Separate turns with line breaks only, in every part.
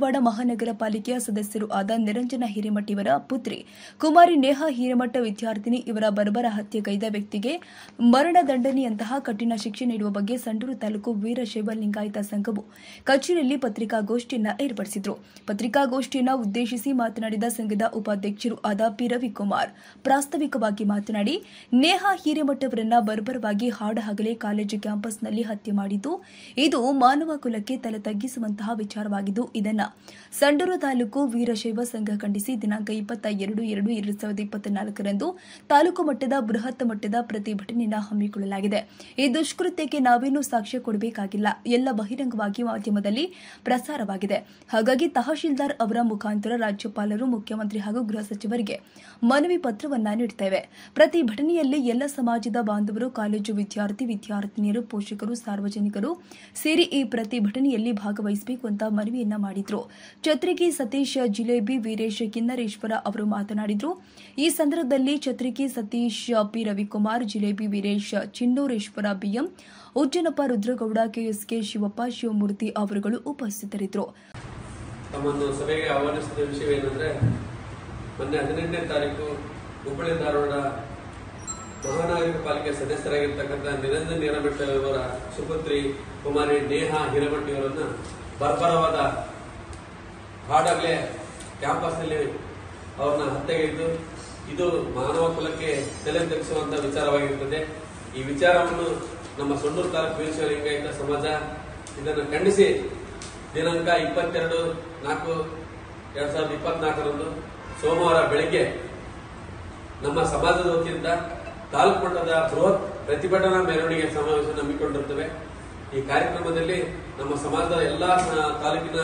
ಧಾರವಾಡ ಮಹಾನಗರ ಪಾಲಿಕೆಯ ಸದಸ್ಯರು ಆದ ನಿರಂಜನ ಹಿರೇಮಠಿಯವರ ಪುತ್ರಿ ಕುಮಾರಿ ನೇಹಾ ಹಿರೇಮಠ ವಿದ್ಯಾರ್ಥಿನಿ ಇವರ ಬರ್ಬರ ಹತ್ಯೆಗೈದ ವ್ಯಕ್ತಿಗೆ ಮರಣದಂಡನೆಯಂತಹ ಕಠಿಣ ಶಿಕ್ಷೆ ನೀಡುವ ಬಗ್ಗೆ ಸಂಡೂರು ತಾಲೂಕು ವೀರಶೈವ ಲಿಂಗಾಯತ ಸಂಘವು ಕಚೇರಿಯಲ್ಲಿ ಪತ್ರಿಕಾಗೋಷ್ಠಿಯನ್ನು ಏರ್ಪಡಿಸಿದರು. ಪತ್ರಿಕಾಗೋಷ್ಠಿಯನ್ನು ಉದ್ದೇಶಿಸಿ ಮಾತನಾಡಿದ ಸಂಘದ ಉಪಾಧ್ಯಕ್ಷರು ಆದ ಪಿ ರವಿಕುಮಾರ್ ಪ್ರಾಸ್ತಾವಿಕವಾಗಿ ಮಾತನಾಡಿ, ನೇಹಾ ಹಿರೇಮಠ ಅವರನ್ನ ಬರ್ಬರವಾಗಿ ಹಾಡಹಗಲೇ ಕಾಲೇಜು ಕ್ಯಾಂಪಸ್ನಲ್ಲಿ ಹತ್ಯೆ ಮಾಡಿದ್ದು ಇದು ಮಾನವ ಕುಲಕ್ಕೆ ತಲೆ ತಗ್ಗಿಸುವಂತಹ ವಿಚಾರವಾಗಿದ್ದು, ಇದನ್ನು ಸಂಡೂರು ತಾಲೂಕು ವೀರಶೈವ ಸಂಘ ಖಂಡಿಸಿ ದಿನಾಂಕ 22/2/2024ರಂದು ತಾಲೂಕು ಮಟ್ಟದ ಬೃಹತ್ ಮಟ್ಟದ ಪ್ರತಿಭಟನೆಯನ್ನು ಹಮ್ಮಿಕೊಳ್ಳಲಾಗಿದೆ. ಈ ದುಷ್ಕೃತ್ಯಕ್ಕೆ ನಾವೇನು ಸಾಕ್ಷ್ಯ ಕೊಡಬೇಕಾಗಿಲ್ಲ, ಎಲ್ಲ ಬಹಿರಂಗವಾಗಿ ಮಾಧ್ಯಮದಲ್ಲಿ ಪ್ರಸಾರವಾಗಿದೆ. ಹಾಗಾಗಿ ತಹಶೀಲ್ದಾರ್ ಅವರ ಮುಖಾಂತರ ರಾಜ್ಯಪಾಲರು, ಮುಖ್ಯಮಂತ್ರಿ ಹಾಗೂ ಗೃಹ ಸಚಿವರಿಗೆ ಮನವಿ ಪತ್ರವನ್ನು ನೀಡುತ್ತೇವೆ. ಪ್ರತಿಭಟನೆಯಲ್ಲಿ ಎಲ್ಲ ಸಮಾಜದ ಬಾಂಧವರು, ಕಾಲೇಜು ವಿದ್ಯಾರ್ಥಿನಿಯರು, ಪೋಷಕರು, ಸಾರ್ವಜನಿಕರು ಸೇರಿ ಈ ಪ್ರತಿಭಟನೆಯಲ್ಲಿ ಭಾಗವಹಿಸಬೇಕು ಅಂತ ಮನವಿಯನ್ನ ಮಾಡಿದ್ರು. ಛತ್ರಿಗಿ ಸತೀಶ್, ಜಿಲೇಬಿ ವೀರೇಶ್ ಕಿನ್ನರೇಶ್ವರ ಅವರು ಮಾತನಾಡಿದ್ರು. ಈ ಸಂದರ್ಭದಲ್ಲಿ ಛತ್ರಿಗಿ Satish, P Ravikumar, jalebi Veeresh, ಚಿನ್ನೂರೇಶ್ವರ, BM Ujjanappa, Rudragowda, KSK, Shivappa, Shivamurthy ಅವರುಗಳು ಉಪಸ್ಥಿತರಿದ್ದರು.
ತಮ್ಮನ್ನು ಸಭೆಗೆ ಆಹ್ವಾನಿಸಿದ ವಿಷಯವೇನೆಂದರೆ, ಮೊನ್ನೆ 18ನೇ ತಾರೀಕು ಹುಬ್ಬಳ್ಳಿ ಧಾರವಾಡ ಮಹಾನಗರ ಪಾಲಿಕೆ ಸದಸ್ಯರಾಗಿರ್ತಕ್ಕಂಥ ನಿರಂಜನ್ ಹಿರೇಮಠ ಅವರ ಸುಪುತ್ರಿ ಕುಮಾರಿ ನೇಹಾ ಹಿರೇಮಠ ಅವರನ್ನು ಬರ್ಬರವಾದ ಹಾಡಾಗಲೇ ಕ್ಯಾಂಪಸ್ನಲ್ಲಿ ಅವ್ರನ್ನ ಹತ್ಯೆಗೈದು ಇದು ಮಾನವ ಕುಲಕ್ಕೆ ತಲೆ ತಗ್ಗಿಸುವಂತಹ ವಿಚಾರವಾಗಿರುತ್ತದೆ. ಈ ವಿಚಾರವನ್ನು ನಮ್ಮ ಸಂಡೂರು ತಾಲೂಕು ವೀರಶೈವ ಲಿಂಗಾಯತ ಸಮಾಜ ಇದನ್ನು ಖಂಡಿಸಿ ದಿನಾಂಕ 22/4/2024ರಂದು ಸೋಮವಾರ ಬೆಳಗ್ಗೆ ನಮ್ಮ ಸಮಾಜದ ವತಿಯಿಂದ ತಾಲೂಕು ಮಟ್ಟದ ಬೃಹತ್ ಪ್ರತಿಭಟನಾ ಮೆರವಣಿಗೆ ಸಮಾವೇಶ ಹಮ್ಮಿಕೊಂಡಿರುತ್ತವೆ. ಈ ಕಾರ್ಯಕ್ರಮದಲ್ಲಿ ನಮ್ಮ ಸಮಾಜದ ಎಲ್ಲಾ ತಾಲೂಕಿನ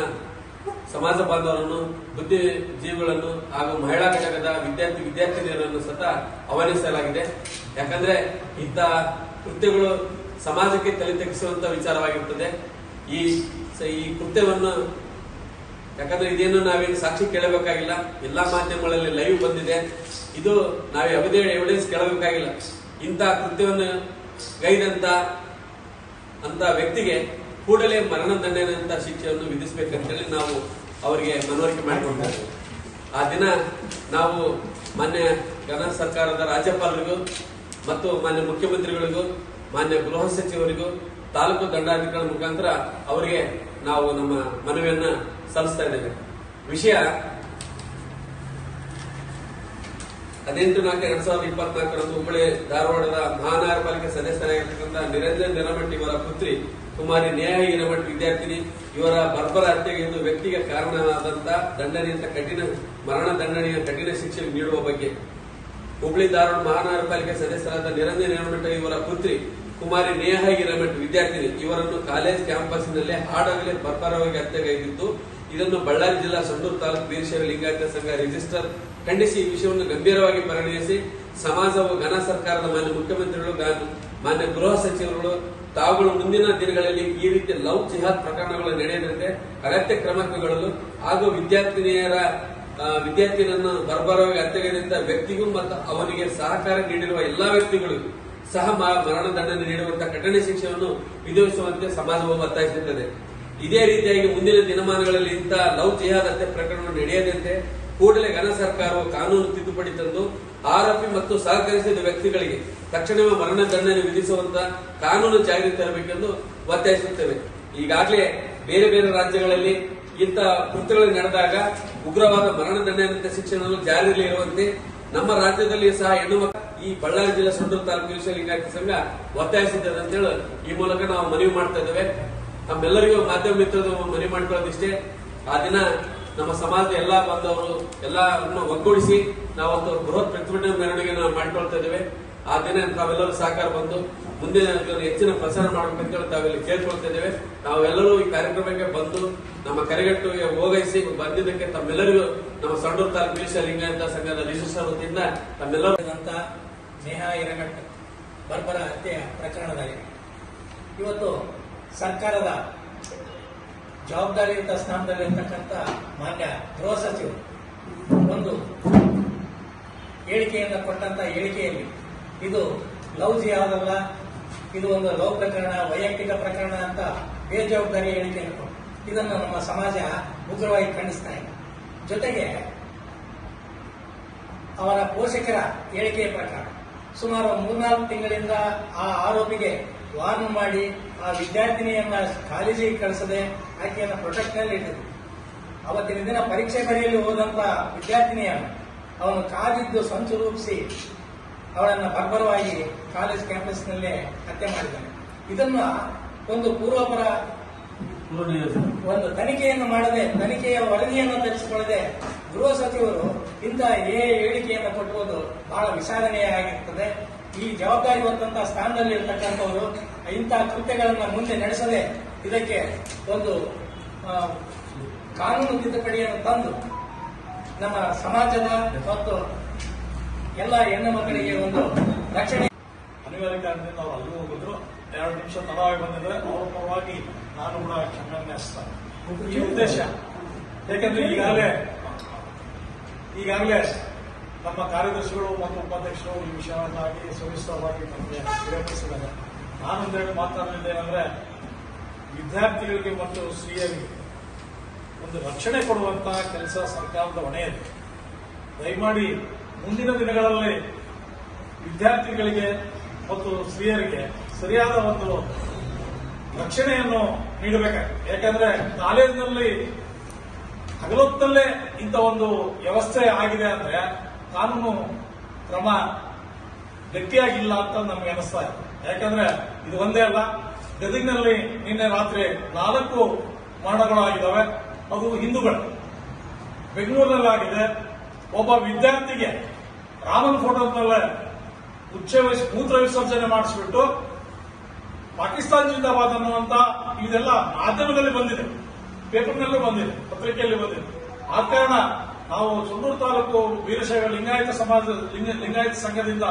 ಸಮಾಜ ಬಾಂಧವರನ್ನು, ಬುದ್ಧಿಜೀವಿಗಳನ್ನು ಹಾಗೂ ಮಹಿಳಾ ಘಟಕದ ವಿದ್ಯಾರ್ಥಿನಿಯರನ್ನು ಸಹ ಆಹ್ವಾನಿಸಲಾಗಿದೆ. ಯಾಕಂದ್ರೆ ಇಂಥ ಕೃತ್ಯಗಳು ಸಮಾಜಕ್ಕೆ ತಲೆ ತಗ್ಗಿಸುವಂತಹ ವಿಚಾರವಾಗಿರುತ್ತದೆ. ಈ ಕೃತ್ಯವನ್ನು ಯಾಕಂದ್ರೆ ಇದೇನು ನಾವೇನು ಸಾಕ್ಷಿ ಕೇಳಬೇಕಾಗಿಲ್ಲ, ಎಲ್ಲಾ ಮಾಧ್ಯಮಗಳಲ್ಲಿ ಲೈವ್ ಬಂದಿದೆ. ಇದು ನಾವು ಯಾವುದೇ ಎವಿಡೆನ್ಸ್ ಕೇಳಬೇಕಾಗಿಲ್ಲ. ಇಂಥ ಕೃತ್ಯವನ್ನು ಗೈದಂತ ವ್ಯಕ್ತಿಗೆ ಕೂಡಲೇ ಮರಣದಂಡನೆಯಂತ ಶಿಕ್ಷೆಯನ್ನು ವಿಧಿಸಬೇಕಂತೇಳಿ ನಾವು ಅವರಿಗೆ ಮನವರಿಕೆ ಮಾಡಿಕೊಂಡಿದ್ದೇವೆ. ಆ ದಿನ ನಾವು ಮಾನ್ಯ ಕರ್ನಾಟಕ ಸರ್ಕಾರದ ರಾಜ್ಯಪಾಲರಿಗೂ ಮತ್ತು ಮಾನ್ಯ ಮುಖ್ಯಮಂತ್ರಿಗಳಿಗೂ, ಮಾನ್ಯ ಗೃಹ ಸಚಿವರಿಗೂ, ತಾಲೂಕು ದಂಡಾಧಿಕಾರಿ ಮುಖಾಂತರ ಅವರಿಗೆ ನಾವು ನಮ್ಮ ಮನವಿಯನ್ನ ಸಲ್ಲಿಸ್ತಾ ಇದ್ದೇವೆ. ವಿಷಯ 18/4/2024ರಂದು ಹುಬ್ಬಳ್ಳಿ ಧಾರವಾಡದ ಮಹಾನಗರ ಪಾಲಿಕೆ ಸದಸ್ಯರಾಗಿರ್ತಕ್ಕಂಥ ನಿರಂಜನ್ ಹಿರೇಮಠ ಇವರ ಪುತ್ರಿ ಕುಮಾರಿ ನೇಹಾ ಹಿರೇಮಠ ವಿದ್ಯಾರ್ಥಿನಿ ಇವರ ಬರ್ಬರ ಹತ್ಯೆಗೆ ಇದು ವ್ಯಕ್ತಿಗೆ ಕಾರಣವಾದಂತಹ ಮರಣದಂಡನೆಯ ಕಠಿಣ ಶಿಕ್ಷೆ ನೀಡುವ ಬಗ್ಗೆ ಹುಬ್ಬಳ್ಳಿ ಧಾರವಾಡ ಮಹಾನಗರ ಪಾಲಿಕೆ ಸದಸ್ಯರಾದ ನಿರಂಜನ್ ಹಿರೇಮಠ ಇವರ ಪುತ್ರಿ ಕುಮಾರಿ ನೇಹಾ ಹಿರೇಮಠ ವಿದ್ಯಾರ್ಥಿನಿ ಇವರನ್ನು ಕಾಲೇಜ್ ಕ್ಯಾಂಪಸ್ನಲ್ಲಿ ಹಾಡಾಗಲೇ ಬರ್ಬರವಾಗಿ ಹತ್ಯೆಗೈದಿದ್ದು, ಇದನ್ನು ಬಳ್ಳಾರಿ ಜಿಲ್ಲಾ ಸಂಡೂರು ತಾಲೂಕು ವೀರಶೈವ ಲಿಂಗಾಯತ ಸಂಘ ರಿಜಿಸ್ಟರ್ ಖಂಡಿಸಿ ಈ ವಿಷಯವನ್ನು ಗಂಭೀರವಾಗಿ ಪರಿಗಣಿಸಿ ಸಮಾಜವು ಘನ ಸರ್ಕಾರದ ಮಾನ್ಯ ಮುಖ್ಯಮಂತ್ರಿಗಳು, ಮಾನ್ಯ ಗೃಹ ಸಚಿವರುಗಳು ತಾವುಗಳು ಮುಂದಿನ ದಿನಗಳಲ್ಲಿ ಈ ರೀತಿಯ ಲವ್ ಜಿಹಾದ್ ಪ್ರಕರಣಗಳು ನಡೆಯದಂತೆ ಅಗತ್ಯ ಕ್ರಮ ಕೈಗೊಳ್ಳಲು ಹಾಗೂ ವಿದ್ಯಾರ್ಥಿನಿಯನ್ನು ಬರ್ಬರವಾಗಿ ಹತ್ಯೆಗೈದಂತ ವ್ಯಕ್ತಿಗೂ ಮತ್ತು ಅವನಿಗೆ ಸಹಕಾರ ನೀಡಿರುವ ಎಲ್ಲಾ ವ್ಯಕ್ತಿಗಳಿಗೂ ಸಹ ಮರಣದಂಡನೆ ನೀಡುವಂತಹ ಕಠಿಣ ಶಿಕ್ಷೆಯನ್ನು ವಿಧಿಸುವಂತೆ ಸಮಾಜವು ಒತ್ತಾಯಿಸುತ್ತದೆ. ಇದೇ ರೀತಿಯಾಗಿ ಮುಂದಿನ ದಿನಮಾನಗಳಲ್ಲಿ ಇಂತಹ ಲವ್ ಜಿಹಾದ್ ಹತ್ಯೆ ಪ್ರಕರಣಗಳು ನಡೆಯದಂತೆ ಕೂಡಲೇ ಘನ ಸರ್ಕಾರವು ಕಾನೂನು ತಿದ್ದುಪಡಿ ತಂದು ಆರೋಪಿ ಮತ್ತು ಸಹಕರಿಸಿದ ವ್ಯಕ್ತಿಗಳಿಗೆ ತಕ್ಷಣವೇ ಮರಣದಂಡನೆ ವಿಧಿಸುವಂತಹ ಕಾನೂನು ಜಾರಿ ತರಬೇಕೆಂದು ಒತ್ತಾಯಿಸುತ್ತೇವೆ. ಈಗಾಗಲೇ ಬೇರೆ ಬೇರೆ ರಾಜ್ಯಗಳಲ್ಲಿ ಇಂಥ ಕೃತ್ಯಗಳು ನಡೆದಾಗ ಉಗ್ರವಾದ ಮರಣದಂಡನೆ ಶಿಕ್ಷೆಯನ್ನು ಜಾರಿಯಲ್ಲಿ ಇರುವಂತೆ ನಮ್ಮ ರಾಜ್ಯದಲ್ಲಿ ಸಹ ಹೆಣ್ಣು ಈ ಬಳ್ಳಾರಿ ಜಿಲ್ಲಾ ಸಂಡೂರು ತಾಲೂಕು ವೀರಶೈವ ಲಿಂಗಾಯತ ಸಂಘ ಒತ್ತಾಯಿಸುತ್ತದೆ ಅಂತೇಳಿ ಈ ಮೂಲಕ ನಾವು ಮನವಿ ಮಾಡ್ತಾ ಇದ್ದೇವೆ. ನಮ್ಮೆಲ್ಲರಿಗೂ ಮಾಧ್ಯಮ ಮಿತ್ರರು ಮನವಿ ಮಾಡಿಕೊಳ್ಳೋದಿಷ್ಟೇ. ಆ ದಿನ ನಮ್ಮ ಸಮಾಜದ ಎಲ್ಲಾ ಬಾಂಧವರು ಎಲ್ಲರನ್ನು ಒಗ್ಗೂಡಿಸಿ ನಾವೊಂದು ಬೃಹತ್ ಪ್ರತಿಭಟನೆ ಮೆರವಣಿಗೆ ಮಾಡಿಕೊಳ್ತಾ ಇದ್ದೇವೆ. ಆ ದಿನ ತಾವೆಲ್ಲರೂ ಸಹಕಾರ ಬಂದು ಮುಂದಿನ ಹೆಚ್ಚಿನ ಪ್ರಚಾರ ಮಾಡಬೇಕಂತೇಳಿ ತಾವೆಲ್ಲ ಕೇಳ್ಕೊಳ್ತಾ ಇದ್ದೇವೆ. ನಾವೆಲ್ಲರೂ ಈ ಕಾರ್ಯಕ್ರಮಕ್ಕೆ ಬಂದು ನಮ್ಮ ಕರೆಗಟ್ಟುಗೆ ಹೋಗೈಸಿ ಬಂದಿದ್ದಕ್ಕೆ ತಮ್ಮೆಲ್ಲರಿಗೂ ನಮ್ಮ ಸಂಡೂರು ತಾಲೂಕು ವೀರಶೈವ ಲಿಂಗಾಯತ ಸಂಘದ ರಿಜಿಸ್ಟರ್ ವತಿಯಿಂದ ತಮ್ಮೆಲ್ಲರೂ
ನೇಹಾ ಹಿರೇಮಠ ಬರ್ಬರ ಹತ್ಯೆ ಪ್ರಕರಣದಲ್ಲಿ ಇವತ್ತು ಸರ್ಕಾರದ ಜವಾಬ್ದಾರಿಯುತ ಸ್ಥಾನದಲ್ಲಿರ್ತಕ್ಕಂಥ ಮಾನ್ಯ ಗೃಹ ಸಚಿವರು ಒಂದು ಹೇಳಿಕೆಯನ್ನು ಕೊಟ್ಟಂತ ಹೇಳಿಕೆಯಲ್ಲಿ ಇದು ಲವ್ ಜಿಹಾದ್ ಅಲ್ಲ, ಇದು ಒಂದು ಲವ್ ಪ್ರಕರಣ, ವೈಯಕ್ತಿಕ ಪ್ರಕರಣ ಅಂತ ಬೇಜವಾಬ್ದಾರಿ ಹೇಳಿಕೆಯನ್ನು ಕೊಟ್ಟು ಇದನ್ನು ನಮ್ಮ ಸಮಾಜ ಉಗ್ರವಾಗಿ ಖಂಡಿಸ್ತಾ ಇದೆ. ಜೊತೆಗೆ ಅವರ ಪೋಷಕರ ಹೇಳಿಕೆಯ ಪ್ರಕಾರ ಸುಮಾರು 3-4 ತಿಂಗಳಿಂದ ಆ ಆರೋಪಿಗೆ ವಾರ್ನ್ ಮಾಡಿ ಆ ವಿದ್ಯಾರ್ಥಿನಿಯನ್ನ ಕಾಲೇಜಿಗೆ ಕಳಿಸದೆ ಆಕೆಯನ್ನ ಪ್ರೊಟೆಕ್ಷನ್ ಇಟ್ಟಿದ್ರು. ಅವತ್ತಿನ ದಿನ ಪರೀಕ್ಷೆ ಬರೆಯಲು ಹೋದಂತ ವಿದ್ಯಾರ್ಥಿನಿಯನ್ನು ಅವನು ಕಾದಿದ್ದು ಸಂಚು ರೂಪಿಸಿ ಅವಳನ್ನ ಬರ್ಬರವಾಗಿ ಕಾಲೇಜ್ ಕ್ಯಾಂಪಸ್ನಲ್ಲೇ ಹತ್ಯೆ ಮಾಡಿದ್ದಾನೆ. ಇದನ್ನ ಒಂದು ಪೂರ್ವಾಪರ ಒಂದು ತನಿಖೆಯನ್ನು ಮಾಡದೆ, ತನಿಖೆಯ ವರದಿಯನ್ನು ತರಿಸಿಕೊಳ್ಳದೆ ಗೃಹ ಸಚಿವರು ಇಂಥ ಹೇಳಿಕೆಯನ್ನು ಕೊಟ್ಟುವುದು ಬಹಳ ವಿಷಾದನೀಯವಾಗಿರುತ್ತದೆ. ಈ ಜವಾಬ್ದಾರಿ ಹೊತ್ತಂತಹ ಸ್ಥಾನದಲ್ಲಿ ಇರತಕ್ಕಂಥವರು ಇಂತಹ ಕೃತ್ಯಗಳನ್ನು ಮುಂದೆ ನಡೆಸದೆ ಇದಕ್ಕೆ ಒಂದು ಕಾನೂನು ತಿದ್ದುಪಡಿಯನ್ನು ತಂದು ನಮ್ಮ ಸಮಾಜದ ಮತ್ತು ಎಲ್ಲ ಹೆಣ್ಣು ಮಕ್ಕಳಿಗೆ ಒಂದು ರಕ್ಷಣೆ
ಅನಿವಾರ್ಯ ಕಾರಣದಿಂದ ಅವರು ಅಲ್ಲಿ ಹೋಗಿದ್ರು. 2 ನಿಮಿಷ ತಡವಾಗಿ ಬಂದಿದ್ರೆ ಅವರ ಪರವಾಗಿ ನಾನು ಕೂಡ ಕ್ಷಮೆಯನ್ನು ಯಾಚಿಸ್ತೇನೆ. ಈ ಉದ್ದೇಶ ಯಾಕೆಂದ್ರೆ ಈಗಾಗಲೇ ನಮ್ಮ ಕಾರ್ಯದರ್ಶಿಗಳು ಮತ್ತು ಉಪಾಧ್ಯಕ್ಷರು ಈ ವಿಷಯವನ್ನಾಗಿ ಸವಿಸ್ತರವಾಗಿ ನಮಗೆ ವಿರೋಧಿಸಿದ್ದಾರೆ. ನಾನೊಂದೆರಡು ಮಾತನಾಡಲಿದ್ದೇನೆಂದ್ರೆ, ವಿದ್ಯಾರ್ಥಿಗಳಿಗೆ ಮತ್ತು ಸ್ತ್ರೀಯರಿಗೆ ಒಂದು ರಕ್ಷಣೆ ಕೊಡುವಂತಹ ಕೆಲಸ ಸರ್ಕಾರದ ಹೊಣೆಯಿದೆ. ದಯಮಾಡಿ ಮುಂದಿನ ದಿನಗಳಲ್ಲಿ ವಿದ್ಯಾರ್ಥಿಗಳಿಗೆ ಮತ್ತು ಸ್ತ್ರೀಯರಿಗೆ ಸರಿಯಾದ ಒಂದು ರಕ್ಷಣೆಯನ್ನು ನೀಡಬೇಕಾಗಿದೆ. ಯಾಕಂದ್ರೆ ಕಾಲೇಜಿನಲ್ಲಿ ಹಗಲೊತ್ತಲ್ಲೇ ಇಂಥ ಒಂದು ವ್ಯವಸ್ಥೆ ಆಗಿದೆ ಅಂದ್ರೆ ಕಾನೂನು ಕ್ರಮ ಗಟ್ಟಿಯಾಗಿಲ್ಲ ಅಂತ ನಮ್ಗೆ ಅನಿಸ್ತಾ ಇದೆ. ಯಾಕಂದ್ರೆ ಇದು ಒಂದೇ ಅಲ್ಲ, ಗದಗಿನಲ್ಲಿ ನಿನ್ನೆ ರಾತ್ರಿ 4 ಮರಣಗಳಾಗಿದ್ದಾವೆ. ಅದು ಹಿಂದೂಗಳು. ಬೆಂಗಳೂರಿನಲ್ಲಾಗಿದೆ. ಒಬ್ಬ ವಿದ್ಯಾರ್ಥಿಗೆ ರಾಮನ್ ಫೋಟೋದಲ್ಲೇ ಮೂತ್ರ ವಿಸರ್ಜನೆ ಮಾಡಿಸ್ಬಿಟ್ಟು ಪಾಕಿಸ್ತಾನ ಜಿಂದಾಬಾದ್ ಅನ್ನುವಂತ ಇದೆಲ್ಲ ಮಾಧ್ಯಮದಲ್ಲಿ ಬಂದಿದೆ, ಪೇಪರ್ನಲ್ಲೂ ಬಂದಿದೆ, ಪತ್ರಿಕೆಯಲ್ಲಿ ಬಂದಿದೆ. ಆದ ಕಾರಣ ನಾವು ಸುಂದೂರು ತಾಲೂಕು ವೀರಶೈವ ಲಿಂಗಾಯತ ಲಿಂಗಾಯತ ಸಂಘದಿಂದ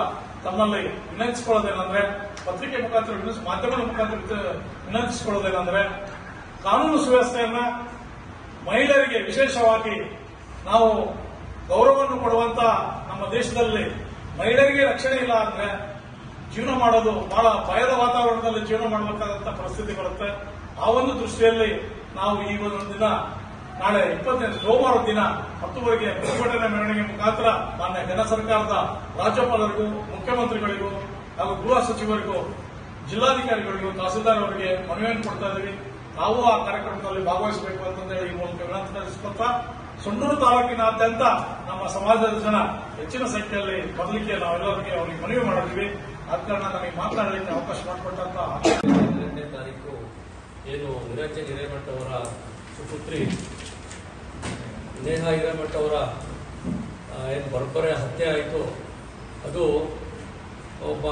ತಮ್ಮಲ್ಲಿ ವಿನಂತಿಸಿಕೊಳ್ಳೋದೇನೆಂದ್ರೆ, ಪತ್ರಿಕೆ ಮುಖಾಂತರ ಮಾಧ್ಯಮದ ಮುಖಾಂತರ ವಿನಂತಿಸಿಕೊಳ್ಳೋದೇನೆಂದ್ರೆ, ಕಾನೂನು ಸುವ್ಯವಸ್ಥೆಯನ್ನ ಮಹಿಳೆಯರಿಗೆ ವಿಶೇಷವಾಗಿ ನಾವು ಗೌರವವನ್ನು ಕೊಡುವಂತ ನಮ್ಮ ದೇಶದಲ್ಲಿ ಮಹಿಳೆಯರಿಗೆ ರಕ್ಷಣೆ ಇಲ್ಲ ಅಂದ್ರೆ ಜೀವನ ಮಾಡೋದು ಬಹಳ ಭಯದ ವಾತಾವರಣದಲ್ಲಿ ಜೀವನ ಮಾಡಬೇಕಾದಂತ ಪರಿಸ್ಥಿತಿ ಬರುತ್ತೆ. ಆ ಒಂದು ದೃಷ್ಟಿಯಲ್ಲಿ ನಾವು ಈ ಒಂದು ದಿನ ನಾಳೆ 25 ಸೋಮವಾರ ದಿನ 10ವರೆಗೆ ಪ್ರತಿಭಟನೆ ಮೆರವಣಿಗೆ ಮುಖಾಂತರ ಮಾನ್ಯ ಕೇಂದ್ರ ಸರ್ಕಾರದ ರಾಜ್ಯಪಾಲರಿಗೂ, ಮುಖ್ಯಮಂತ್ರಿಗಳಿಗೂ ಹಾಗೂ ಗೃಹ ಸಚಿವರಿಗೂ, ಜಿಲ್ಲಾಧಿಕಾರಿಗಳಿಗೂ, ತಹಸೀಲ್ದಾರ್ ಅವರಿಗೆ ಮನವಿಯನ್ನು ಕೊಡ್ತಾ ಇದ್ದೀವಿ. ನಾವು ಆ ಕಾರ್ಯಕ್ರಮದಲ್ಲಿ ಭಾಗವಹಿಸಬೇಕು ಅಂತಂದೇಳಿ ಈ ಮೂಲಕ ವಿನಂತಿಸ್ಕೊತಾ, ಸುಂದೂರು ತಾಲೂಕಿನಾದ್ಯಂತ ನಮ್ಮ ಸಮಾಜದ ಜನ ಹೆಚ್ಚಿನ ಸಂಖ್ಯೆಯಲ್ಲಿ ಬರಲಿಕ್ಕೆ ನಾವೆಲ್ಲರಿಗೆ ಅವರಿಗೆ ಮನವಿ ಮಾಡಿದ್ವಿ. ಆದ ಕಾರಣ ನಮಗೆ ಮಾತನಾಡಲಿಕ್ಕೆ ಅವಕಾಶ ಮಾಡಿಕೊಟ್ಟಂತ
2ನೇ ತಾರೀಕು ಏನು ನಿರಂಜನ್ ಹಿರೇಮಠ ಅವರ ಸುಪುತ್ರಿ ನೇಹಾ ಹಿರೇಮಠ ಅವರ ಏನು ಬರ್ಬರೆ ಹತ್ಯೆ ಆಯಿತು, ಅದು ಒಬ್ಬ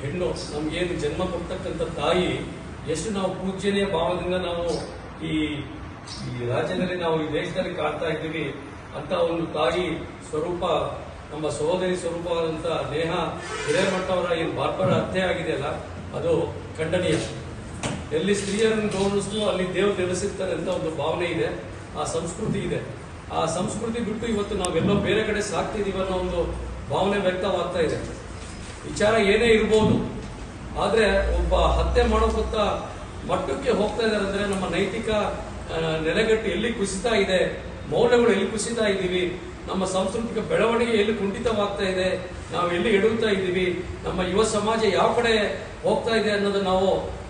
ಹೆಣ್ಣು ನಮಗೇನು ಜನ್ಮ ಕೊಡ್ತಕ್ಕಂಥ ತಾಯಿ ಎಷ್ಟು ನಾವು ಪೂಜ್ಯನೀಯ ಭಾವದಿಂದ ನಾವು ಈ ರಾಜ್ಯದಲ್ಲಿ ನಾವು ಈ ದೇಶದಲ್ಲಿ ಕಾಣ್ತಾ ಇದ್ದೀವಿ ಅಂತ ಒಂದು ತಾಯಿ ಸ್ವರೂಪ, ನಮ್ಮ ಸಹೋದರಿ ಸ್ವರೂಪವಾದಂಥ ನೇಹಾ ಹಿರೇಮಠ ಅವರ ಏನು ಬಾರ್ಬರ ಹತ್ಯೆ ಆಗಿದೆಯಲ್ಲ, ಅದು ಖಂಡನೀಯ. ಎಲ್ಲಿ ಸ್ತ್ರೀಯರನ್ನು ಗೌರವಿಸ್ತು ಅಲ್ಲಿ ದೇವರು ನೆಲೆಸಿರ್ತಾರೆ ಅಂತ ಒಂದು ಭಾವನೆ ಇದೆ, ಆ ಸಂಸ್ಕೃತಿ ಇದೆ. ಆ ಸಂಸ್ಕೃತಿ ಬಿಟ್ಟು ಇವತ್ತು ನಾವೆಲ್ಲೋ ಬೇರೆ ಕಡೆ ಸಾಕ್ತಿದೀವಿ ಅನ್ನೋ ಒಂದು ಭಾವನೆ ವ್ಯಕ್ತವಾಗ್ತಾ ಇದೆ. ವಿಚಾರ ಏನೇ ಇರ್ಬೋದು, ಆದ್ರೆ ಒಬ್ಬ ಹತ್ಯೆ ಮಾಡೋಕಂತ ಮಟ್ಟಕ್ಕೆ ಹೋಗ್ತಾ ಇದ್ದಾರೆ ಅಂದ್ರೆ ನಮ್ಮ ನೈತಿಕ ನೆಲೆಗಟ್ಟು ಎಲ್ಲಿ ಕುಸಿತಾ ಇದೆ, ಮೌಲ್ಯಗಳು ಎಲ್ಲಿ ಕುಸಿತಾ ಇದ್ದೀವಿ, ನಮ್ಮ ಸಾಂಸ್ಕೃತಿಕ ಬೆಳವಣಿಗೆ ಎಲ್ಲಿ ಕುಂಠಿತವಾಗ್ತಾ ಇದೆ, ನಾವು ಎಲ್ಲಿ ಎಡುತ್ತಾ ಇದ್ದೀವಿ, ನಮ್ಮ ಯುವ ಸಮಾಜ ಯಾವ ಕಡೆ ಹೋಗ್ತಾ ಇದೆ ಅನ್ನೋದನ್ನ ನಾವು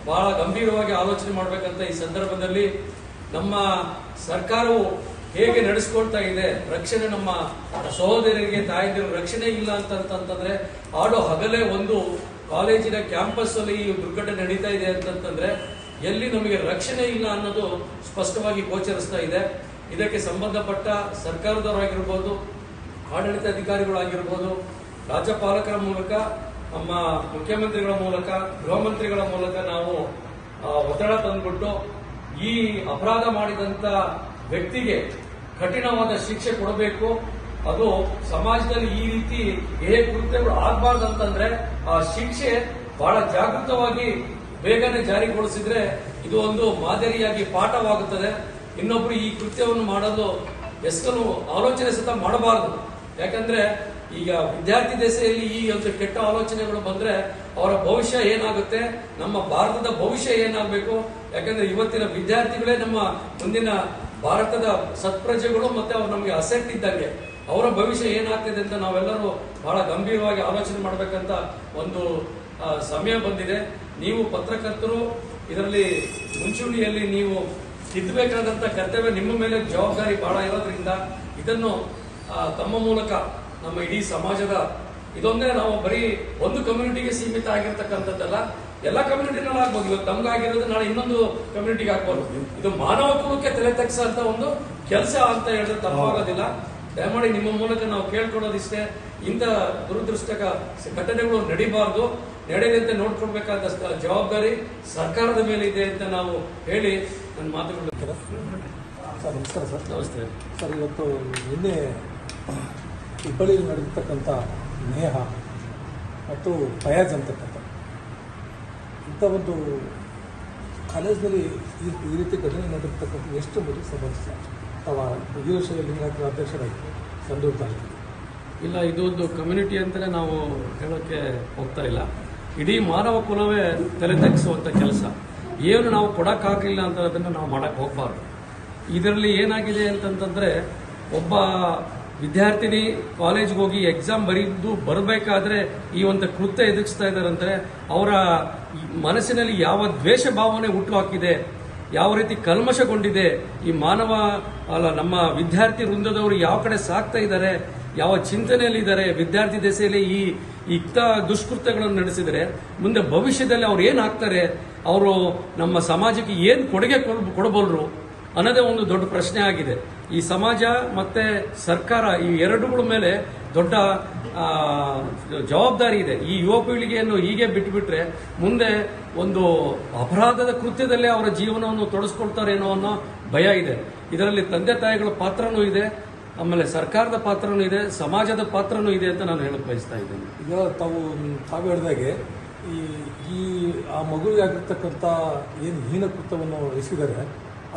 ಬಹಳ ಗಂಭೀರವಾಗಿ ಆಲೋಚನೆ ಮಾಡಬೇಕಂತ ಈ ಸಂದರ್ಭದಲ್ಲಿ ನಮ್ಮ ಸರ್ಕಾರವು ಹೇಗೆ ನಡೆಸ್ಕೊಳ್ತಾ ಇದೆ, ರಕ್ಷಣೆ ನಮ್ಮ ಸಹೋದರರಿಗೆ ತಾಯಂದಿರು ರಕ್ಷಣೆ ಇಲ್ಲ ಅಂತಂದ್ರೆ ಆಡೋ ಹಗಲೇ ಒಂದು ಕಾಲೇಜಿನ ಕ್ಯಾಂಪಸ್ ಅಲ್ಲಿ ಈ ದುರ್ಘಟನೆ ನಡೀತಾ ಇದೆ ಅಂತಂದ್ರೆ ಎಲ್ಲಿ ನಮಗೆ ರಕ್ಷಣೆ ಇಲ್ಲ ಅನ್ನೋದು ಸ್ಪಷ್ಟವಾಗಿ ಗೋಚರಿಸ್ತಾ ಇದೆ. ಇದಕ್ಕೆ ಸಂಬಂಧಪಟ್ಟ ಸರ್ಕಾರದವರಾಗಿರ್ಬೋದು, ಆಡಳಿತಾಧಿಕಾರಿಗಳಾಗಿರ್ಬೋದು, ರಾಜ್ಯಪಾಲಕರ ಮೂಲಕ, ನಮ್ಮ ಮುಖ್ಯಮಂತ್ರಿಗಳ ಮೂಲಕ, ಗೃಹ ಮಂತ್ರಿಗಳ ಮೂಲಕ ನಾವು ಒತ್ತಡ ತಂದ್ಬಿಟ್ಟು ಈ ಅಪರಾಧ ಮಾಡಿದಂತ ವ್ಯಕ್ತಿಗೆ ಕಠಿಣವಾದ ಶಿಕ್ಷೆ ಕೊಡಬೇಕು. ಅದು ಸಮಾಜದಲ್ಲಿ ಈ ರೀತಿ ಕೃತ್ಯಗಳು ಆಗಬಾರ್ದು ಅಂತಂದ್ರೆ ಆ ಶಿಕ್ಷೆ ಬಹಳ ಜಾಗೃತವಾಗಿ ಬೇಗನೆ ಜಾರಿಗೊಳಿಸಿದ್ರೆ ಇದು ಒಂದು ಮಾದರಿಯಾಗಿ ಪಾಠವಾಗುತ್ತದೆ. ಇನ್ನೊಬ್ರು ಈ ಕೃತ್ಯವನ್ನು ಮಾಡಲು ಎಷ್ಟನ್ನು ಆಲೋಚನೆ ಸತ ಮಾಡಬಾರದು.
ಯಾಕಂದ್ರೆ ಈಗ ವಿದ್ಯಾರ್ಥಿ ದೆಸೆಯಲ್ಲಿ ಈ ಒಂದು ಕೆಟ್ಟ ಆಲೋಚನೆಗಳು ಬಂದ್ರೆ ಅವರ ಭವಿಷ್ಯ ಏನಾಗುತ್ತೆ, ನಮ್ಮ ಭಾರತದ ಭವಿಷ್ಯ ಏನಾಗಬೇಕು. ಯಾಕಂದ್ರೆ ಇವತ್ತಿನ ವಿದ್ಯಾರ್ಥಿಗಳೇ ನಮ್ಮ ಮುಂದಿನ ಭಾರತದ ಸತ್ಪ್ರಜೆಗಳು, ಮತ್ತೆ ಅವ್ರು ನಮಗೆ ಅಸೆಟ್ ಇದ್ದಂಗೆ. ಅವರ ಭವಿಷ್ಯ ಏನಾಗ್ತಿದೆ ಅಂತ ನಾವೆಲ್ಲರೂ ಬಹಳ ಗಂಭೀರವಾಗಿ ಆಲೋಚನೆ ಮಾಡಬೇಕಂತ ಒಂದು ಸಮಯ ಬಂದಿದೆ. ನೀವು ಪತ್ರಕರ್ತರು ಇದರಲ್ಲಿ ಮುಂಚೂಣಿಯಲ್ಲಿ ನೀವು ತಿದ್ದಬೇಕಾದಂತ ಕರ್ತವ್ಯ ನಿಮ್ಮ ಮೇಲೆ ಜವಾಬ್ದಾರಿ ಬಹಳ ಇರೋದ್ರಿಂದ ಇದನ್ನು ತಮ್ಮ ಮೂಲಕ ನಮ್ಮ ಇಡೀ ಸಮಾಜದ, ಇದೊಂದೇ ನಾವು ಬರೀ ಒಂದು ಕಮ್ಯುನಿಟಿಗೆ ಸೀಮಿತ ಆಗಿರ್ತಕ್ಕಂಥದ್ದಲ್ಲ, ಎಲ್ಲ ಕಮ್ಯುನಿಟಿನಲ್ಲಿ ಆಗ್ಬೋದು. ಇವತ್ತು ನಮ್ಗಾಗಿರೋದು ನಾಳೆ ಇನ್ನೊಂದು ಕಮ್ಯುನಿಟಿಗೆ ಆಗ್ಬೋದು. ಇದು ಮಾನವ ಕುಲಕ್ಕೆ ತಲೆ ತಗ್ಸಂತ ಒಂದು ಕೆಲಸ ಅಂತ ಹೇಳಿದ್ರೆ ತಪ್ಪಾಗೋದಿಲ್ಲ. ದಯಮಾಡಿ ನಿಮ್ಮ ಮೂಲಕ ನಾವು ಕೇಳ್ಕೊಳ್ಳೋದಿಷ್ಟೇ, ಇಂಥ ದುರದೃಷ್ಟಕ ಘಟನೆಗಳು ನಡೀಬಾರ್ದು, ನಡೆಯದಂತೆ ನೋಡ್ಕೊಳ್ಬೇಕಾದ ಜವಾಬ್ದಾರಿ ಸರ್ಕಾರದ ಮೇಲೆ ಇದೆ ಅಂತ ನಾವು ಹೇಳಿ ನನ್ನ ಮಾತುಗಳು.
ಸರ್ ನಮಸ್ಕಾರ ಸರ್.
ನಮಸ್ತೆ
ಸರ್, ಇವತ್ತು ನಿನ್ನೆ ಹುಬ್ಬಳ್ಳಿಯಲ್ಲಿ ನಡೆದಿರ್ತಕ್ಕಂಥ ನೇಹ ಮತ್ತು ಫಯಾಜ್ ಅಂತಕ್ಕಂಥ ಇಂಥ ಒಂದು ಕಾಲೇಜಿನಲ್ಲಿ ಈ ರೀತಿ ಘಟನೆ ನಡೆದಿರ್ತಕ್ಕಂಥ ಎಷ್ಟು ಮೊದಲು ಸಂಬಂಧಿಸ ಅಥವಾ ವೀರಶೈವ ಲಿಂಗಾಯತರ ಅಧ್ಯಕ್ಷರಾಗಿ ಸಂಡೂರು ತಾಲೂಕು?
ಇಲ್ಲ, ಇದು ಒಂದು ಕಮ್ಯುನಿಟಿ ಅಂತಲೇ ನಾವು ಹೇಳೋಕ್ಕೆ ಹೋಗ್ತಾ ಇಲ್ಲ. ಇಡೀ ಮಾನವ ಕುಲವೇ ತಲೆ ತಗ್ಗಿಸುವಂಥ ಕೆಲಸ. ಏನು ನಾವು ಕೊಡೋಕ್ಕಾಗಲಿಲ್ಲ ಅಂತ ಅದನ್ನು ನಾವು ಮಾಡೋಕ್ಕೆ ಹೋಗಬಾರ್ದು. ಇದರಲ್ಲಿ ಏನಾಗಿದೆ ಅಂತಂತಂದರೆ, ಒಬ್ಬ ವಿದ್ಯಾರ್ಥಿನಿ ಕಾಲೇಜ್ಗೆ ಹೋಗಿ ಎಕ್ಸಾಮ್ ಬರಬೇಕಾದ್ರೆ ಈ ಒಂದು ಕೃತ್ಯ ಎದುರಿಸ್ತಾ ಇದ್ದಾರಂದ್ರೆ ಅವರ ಮನಸ್ಸಿನಲ್ಲಿ ಯಾವ ದ್ವೇಷ ಭಾವನೆ ಹುಟ್ಟು ಹಾಕಿದೆ, ಯಾವ ರೀತಿ ಕಲ್ಮಶಗೊಂಡಿದೆ, ಈ ನಮ್ಮ ವಿದ್ಯಾರ್ಥಿ ವೃಂದದವರು ಯಾವ ಕಡೆ ಸಾಕ್ತಾ ಇದ್ದಾರೆ, ಯಾವ ಚಿಂತನೆಯಲ್ಲಿ ಇದ್ದಾರೆ, ವಿದ್ಯಾರ್ಥಿ ದೆಸೆಯಲ್ಲಿ ಈ ಇಕ್ತ ದುಷ್ಕೃತ್ಯಗಳನ್ನು ನಡೆಸಿದರೆ ಮುಂದೆ ಭವಿಷ್ಯದಲ್ಲಿ ಅವ್ರು ಏನು ಆಗ್ತಾರೆ, ಅವರು ನಮ್ಮ ಸಮಾಜಕ್ಕೆ ಏನು ಕೊಡುಗೆ ಕೊಡಬಲ್ಲರು ಅನ್ನೋದೇ ಒಂದು ದೊಡ್ಡ ಪ್ರಶ್ನೆ ಆಗಿದೆ. ಈ ಸಮಾಜ ಮತ್ತೆ ಸರ್ಕಾರ ಈ ಎರಡುಗಳ ಮೇಲೆ ದೊಡ್ಡ ಜವಾಬ್ದಾರಿ ಇದೆ. ಈ ಯುವ ಪೀಳಿಗೆಯನ್ನು ಹೀಗೆ ಬಿಟ್ಟುಬಿಟ್ರೆ ಮುಂದೆ ಒಂದು ಅಪರಾಧದ ಕೃತ್ಯದಲ್ಲೇ ಅವರ ಜೀವನವನ್ನು ತೊಡಸ್ಕೊಳ್ತಾರೇನೋ ಅನ್ನೋ ಭಯ ಇದೆ. ಇದರಲ್ಲಿ ತಂದೆ ತಾಯಿಗಳ ಪಾತ್ರನೂ ಇದೆ, ಆಮೇಲೆ ಸರ್ಕಾರದ ಪಾತ್ರನೂ ಇದೆ, ಸಮಾಜದ ಪಾತ್ರನೂ ಇದೆ ಅಂತ ನಾನು ಹೇಳಕ್ ಬಯಸ್ತಾ ಇದ್ದೇನೆ.
ಈಗ ತಾವು ಹೇಳಿದಾಗೆ ಈ ಆ ಮಗುವಿಗೆ ಆಗಿರ್ತಕ್ಕಂಥ ಏನು ಹೀನ ಕೃತ್ಯವನ್ನು ಎಸಗಿದ್ದಾರೆ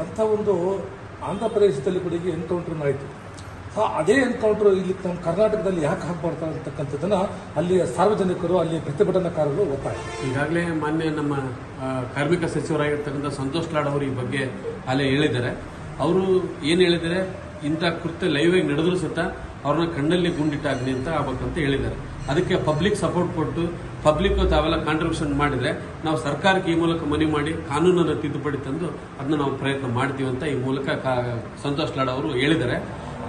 ಅಂಥ ಒಂದು ಆಂಧ್ರ ಪ್ರದೇಶದಲ್ಲಿ ಕೂಡ ಎನ್ಕೌಂಟರ್ ಆಯಿತು. ಅದೇ ಎನ್ಕೌಂಟರ್ ಇಲ್ಲಿ ನಮ್ಮ ಕರ್ನಾಟಕದಲ್ಲಿ ಯಾಕೆ ಹಾಕಬಾರ್ದು ಅಂತಕ್ಕಂಥದ್ದನ್ನು ಅಲ್ಲಿಯ ಸಾರ್ವಜನಿಕರು, ಅಲ್ಲಿ ಪ್ರತಿಭಟನಾಕಾರರು ಒತ್ತಾಯ.
ಈಗಾಗಲೇ ಮಾನ್ಯ ನಮ್ಮ ಕಾರ್ಮಿಕ ಸಚಿವರಾಗಿರ್ತಕ್ಕಂಥ ಸಂತೋಷ್ ಲಾಡ್ ಅವರು ಈ ಬಗ್ಗೆ ಅಲ್ಲೇ ಹೇಳಿದ್ದಾರೆ. ಅವರು ಏನು ಹೇಳಿದ್ದಾರೆ, ಇಂಥ ಕೃತ್ಯ ಲೈವ್ ಆಗಿ ನಡೆದ್ರು ಸಹಿತ ಅವ್ರನ್ನ ಕಣ್ಣಲ್ಲಿ ಗುಂಡಿಟ್ಟಾಗ್ಲಿ ಅಂತ ಆಗ್ಬೇಕಂತ ಹೇಳಿದ್ದಾರೆ. ಅದಕ್ಕೆ ಪಬ್ಲಿಕ್ ಸಪೋರ್ಟ್ ಕೊಟ್ಟು ಪಬ್ಲಿಕ್ ತಾವೆಲ್ಲ ಕಾಂಟ್ರಿಬ್ಯೂಷನ್ ಮಾಡಿದ್ರೆ ನಾವು ಸರ್ಕಾರಕ್ಕೆ ಈ ಮೂಲಕ ಮನವಿ ಮಾಡಿ ಕಾನೂನನ್ನು ತಿದ್ದುಪಡಿ ತಂದು ಅದನ್ನ ನಾವು ಪ್ರಯತ್ನ ಮಾಡ್ತೀವಿ ಅಂತ ಈ ಮೂಲಕ ಸಂತೋಷ್ ಲಾಡ್ ಅವರು ಹೇಳಿದ್ದಾರೆ.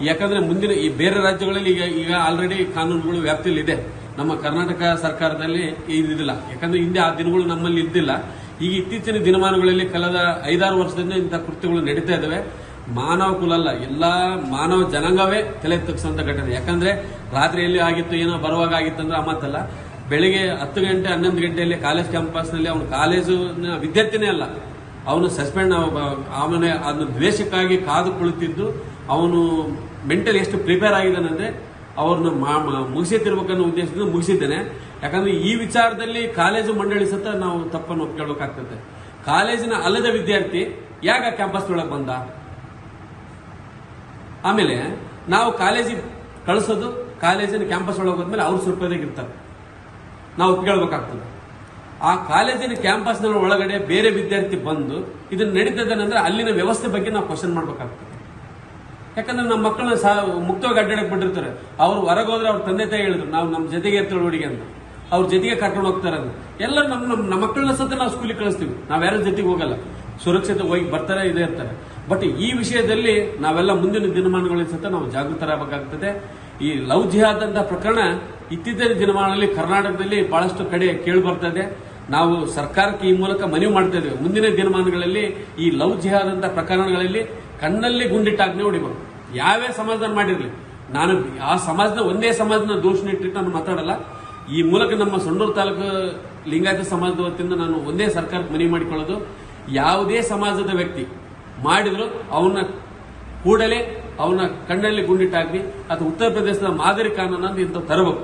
ಯಾಕಂದ್ರೆ ಮುಂದಿನ ಈ ಬೇರೆ ರಾಜ್ಯಗಳಲ್ಲಿ ಈಗ ಆಲ್ರೆಡಿ ಕಾನೂನುಗಳು ವ್ಯಾಪ್ತಿಯಲ್ಲಿ ಇದೆ. ನಮ್ಮ ಕರ್ನಾಟಕ ಸರ್ಕಾರದಲ್ಲಿ ಇದಿಲ್ಲ, ಯಾಕಂದ್ರೆ ಹಿಂದೆ ಆ ದಿನಗಳು ನಮ್ಮಲ್ಲಿ ಇದ್ದಿಲ್ಲ. ಈಗ ಇತ್ತೀಚಿನ ದಿನಮಾನಗಳಲ್ಲಿ ಕಳೆದ 5-6 ವರ್ಷದಿಂದ ಇಂಥ ಕೃತ್ಯಗಳು ನಡೀತಾ ಇದಾವೆ. ಮಾನವ ಕುಲ ಅಲ್ಲ, ಎಲ್ಲಾ ಮಾನವ ಜನಾಂಗವೇ ತಲೆ ತಗ್ಸುವಂತ ಘಟನೆ. ಯಾಕಂದ್ರೆ ರಾತ್ರಿಯಲ್ಲಿ ಆಗಿತ್ತು, ಏನೋ ಬರುವಾಗ ಆಗಿತ್ತು ಅಂದ್ರೆ ಆ ಮಾತಲ್ಲ. ಬೆಳಿಗ್ಗೆ 10 ಗಂಟೆ 11 ಗಂಟೆಯಲ್ಲಿ ಕಾಲೇಜ್ ಕ್ಯಾಂಪಸ್ನಲ್ಲಿ ಅವನು ಕಾಲೇಜು ವಿದ್ಯಾರ್ಥಿನೇ ಅಲ್ಲ, ಅವನು ಸಸ್ಪೆಂಡ್, ಆಮೇಲೆ ಅದನ್ನ ದ್ವೇಷಕ್ಕಾಗಿ ಕಾದು ಕುಳಿತಿದ್ದು ಅವನು ಮೆಂಟಲ್ ಎಷ್ಟು ಪ್ರಿಪೇರ್ ಆಗಿದ್ದಾನಂದ್ರೆ ಅವ್ರನ್ನ ಮುಗಿಸಿತಿರ್ಬೇಕನ್ನೋ ಉದ್ದೇಶದಿಂದ ಮುಗಿಸಿದ್ದೇನೆ. ಯಾಕಂದ್ರೆ ಈ ವಿಚಾರದಲ್ಲಿ ಕಾಲೇಜು ಮಂಡಳಿ ಸತ ನಾವು ತಪ್ಪನ್ನು ಒಪ್ಕೊಳ್ಬೇಕಾಗ್ತದೆ. ಕಾಲೇಜಿನ ಅಲ್ಲದ ವಿದ್ಯಾರ್ಥಿ ಯಾಕ ಕ್ಯಾಂಪಸ್ ಒಳಗೆ ಬಂದ? ಆಮೇಲೆ ನಾವು ಕಾಲೇಜಿಗೆ ಕಳಿಸೋದು, ಕಾಲೇಜಿನ ಕ್ಯಾಂಪಸ್ ಒಳಗೆ ಹೋದ್ಮೇಲೆ ಅವ್ರು ಸುರಪದಾಗಿರ್ತಾರೆ, ನಾವು ಒಪ್ಕೊಳ್ಬೇಕಾಗ್ತದೆ. ಆ ಕಾಲೇಜಿನ ಕ್ಯಾಂಪಸ್ನ ಒಳಗಡೆ ಬೇರೆ ವಿದ್ಯಾರ್ಥಿ ಬಂದು ಇದನ್ನ ನಡೀತದೇನಂದ್ರೆ ಅಲ್ಲಿನ ವ್ಯವಸ್ಥೆ ಬಗ್ಗೆ ನಾವು ಕ್ವಶನ್ ಮಾಡ್ಬೇಕಾಗ್ತದೆ. ಯಾಕಂದ್ರೆ ನಮ್ಮ ಮಕ್ಕಳನ್ನ ಮುಕ್ತವಾಗಿ ಅಡ್ಡಾಡಕ್ ಬಿಟ್ಟಿರ್ತಾರೆ. ಅವ್ರು ಹೊರಗೆ ಹೋದ್ರೆ ಅವ್ರ ತಂದೆ ತಾಯಿ ಹೇಳಿದ್ರು ನಾವು ನಮ್ಮ ಜೊತೆಗೆ ಇರ್ತೀವಿ ಹುಡುಗಿ ಅಂತ, ಅವ್ರ ಜೊತೆಗೆ ಕರ್ಕೊಂಡು ಹೋಗ್ತಾರೆ. ಎಲ್ಲ ನಮ್ಮ ಮಕ್ಕಳನ್ನ ಸತ ನಾವು ಸ್ಕೂಲಿಗೆ ಕಳಿಸ್ತೀವಿ, ನಾವ್ಯಾರ ಜೊತೆಗೆ ಹೋಗಲ್ಲ, ಸುರಕ್ಷಿತ ಹೋಗಿ ಬರ್ತಾರೆ, ಇದೇ ಇರ್ತಾರೆ. ಬಟ್ ಈ ವಿಷಯದಲ್ಲಿ ನಾವೆಲ್ಲ ಮುಂದಿನ ದಿನಮಾನಗಳಲ್ಲಿ ಸತ ನಾವು ಜಾಗೃತರಾಗಬೇಕಾಗ್ತದೆ. ಈ ಲವ್ ಜಿಹಾದ್ ಅಂತ ಪ್ರಕರಣ ಇತ್ತೀಚಿನ ದಿನಮಾನಗಳಲ್ಲಿ ಕರ್ನಾಟಕದಲ್ಲಿ ಬಹಳಷ್ಟು ಕಡೆ ಕೇಳಿ ಬರ್ತದೆ. ನಾವು ಸರ್ಕಾರಕ್ಕೆ ಈ ಮೂಲಕ ಮನವಿ ಮಾಡ್ತಾ ಇದ್ದೇವೆ, ಮುಂದಿನ ದಿನಮಾನಗಳಲ್ಲಿ ಈ ಲವ್ ಜಿಹಾದ್ ಅಂತ ಪ್ರಕರಣಗಳಲ್ಲಿ ಕಣ್ಣಲ್ಲಿ ಗುಂಡಿಟ್ಟಾಗ್ನೇ ಹೊಡಿಬೇಕು. ಯಾವ್ಯಾವ ಸಮಾಜದಲ್ಲಿ ಮಾಡಿರ್ಲಿ, ನಾನು ಆ ಸಮಾಜದ ಒಂದೇ ಸಮಾಜನ ದೋಷಣ ಇಟ್ಟಿಟ್ಟು ನಾನು ಮಾತಾಡಲ್ಲ. ಈ ಮೂಲಕ ನಮ್ಮ ಸಂಡೂರು ತಾಲೂಕು ಲಿಂಗಾಯತ ಸಮಾಜದ ವತಿಯಿಂದ ನಾನು ಒಂದೇ ಸರ್ಕಾರಕ್ಕೆ ಮನವಿ ಮಾಡಿಕೊಳ್ಳೋದು, ಯಾವುದೇ ಸಮಾಜದ ವ್ಯಕ್ತಿ ಮಾಡಿದ್ರು ಅವನ್ನ ಕೂಡಲೇ ಅವನ ಕಣ್ಣಲ್ಲಿ ಗುಂಡಿಟ್ಟಾಗ್ಲಿ ಅಥವಾ ಉತ್ತರ ಪ್ರದೇಶದ ಮಾದರಿ ಕಾನೂನನ್ನು ಇಂಥ ತರಬೇಕು.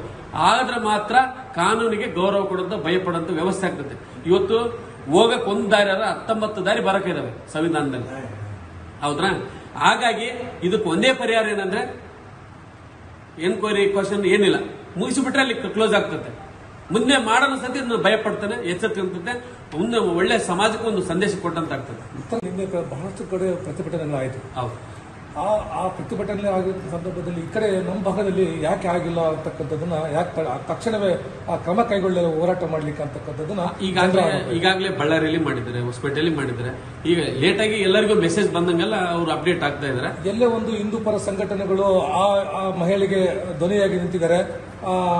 ಆದ್ರೆ ಮಾತ್ರ ಕಾನೂನಿಗೆ ಗೌರವ ಕೊಡೋದು, ಭಯಪಡೋಂಥ ವ್ಯವಸ್ಥೆ ಆಗ್ತದೆ. ಇವತ್ತು ಹೋಗಕ್ಕೆ ಒಂದು ದಾರಿ ಅದ, 19 ದಾರಿ ಬರಕ ಇದಾವೆ ಸಂವಿಧಾನದಲ್ಲಿ, ಹೌದ್ರಾ? ಹಾಗಾಗಿ ಇದಕ್ಕೆ ಒಂದೇ ಪರಿಹಾರ ಏನಂದ್ರೆ ಎನ್ಕ್ವೈರಿ ಕ್ವಶನ್ ಏನಿಲ್ಲ, ಮುಗಿಸಿಬಿಟ್ರೆ ಅಲ್ಲಿ ಕ್ಲೋಸ್ ಆಗ್ತದೆ. ಮುಂದೆ ಮಾಡೋಣ ಸತಿ ಭಯ ಪಡ್ತಾನೆ, ಎಚ್ಚರಿಕೆ ಮುಂದೆ ಒಳ್ಳೆ ಸಮಾಜಕ್ಕೆ ಒಂದು ಸಂದೇಶ ಕೊಟ್ಟಂತ ಆಗ್ತದೆ.
ನಿನ್ನೆ ಬಹಳಷ್ಟು ಕಡೆ ಪ್ರತಿಭಟನೆಗಳಾಯಿತು.
ಹೌದು,
ಆ ಪ್ರತಿಭಟನೆ ಆಗಿದ್ದ ಸಂದರ್ಭದಲ್ಲಿ ಈ ಕಡೆ ನಮ್ಮ ಭಾಗದಲ್ಲಿ ಯಾಕೆ ಆಗಿಲ್ಲ ಅಂತಕ್ಕಂಥದ್ದನ್ನ, ಯಾಕೆ ತಕ್ಷಣವೇ ಆ ಕ್ರಮ ಕೈಗೊಳ್ಳ ಹೋರಾಟ ಮಾಡ್ಲಿಕ್ಕೆ ಅಂತಕ್ಕಂಥದ್ದನ್ನ
ಈಗಾಗಲೇ ಬಳ್ಳಾರಿಯಲ್ಲಿ ಮಾಡಿದ್ದಾರೆ, ಹೊಸಪೇಟೆಯಲ್ಲಿ ಮಾಡಿದ್ದಾರೆ. ಈಗ ಲೇಟ್ ಆಗಿ ಎಲ್ಲರಿಗೂ ಮೆಸೇಜ್ ಬಂದಂಗೆಲ್ಲ ಅವರು ಅಪ್ಡೇಟ್ ಆಗ್ತಾ ಇದ್ದಾರೆ.
ಎಲ್ಲೇ ಒಂದು ಹಿಂದೂ ಪರ ಸಂಘಟನೆಗಳು ಆ ಮಹಿಳೆಗೆ ಧ್ವನಿಯಾಗಿ ನಿಂತಿದ್ದಾರೆ.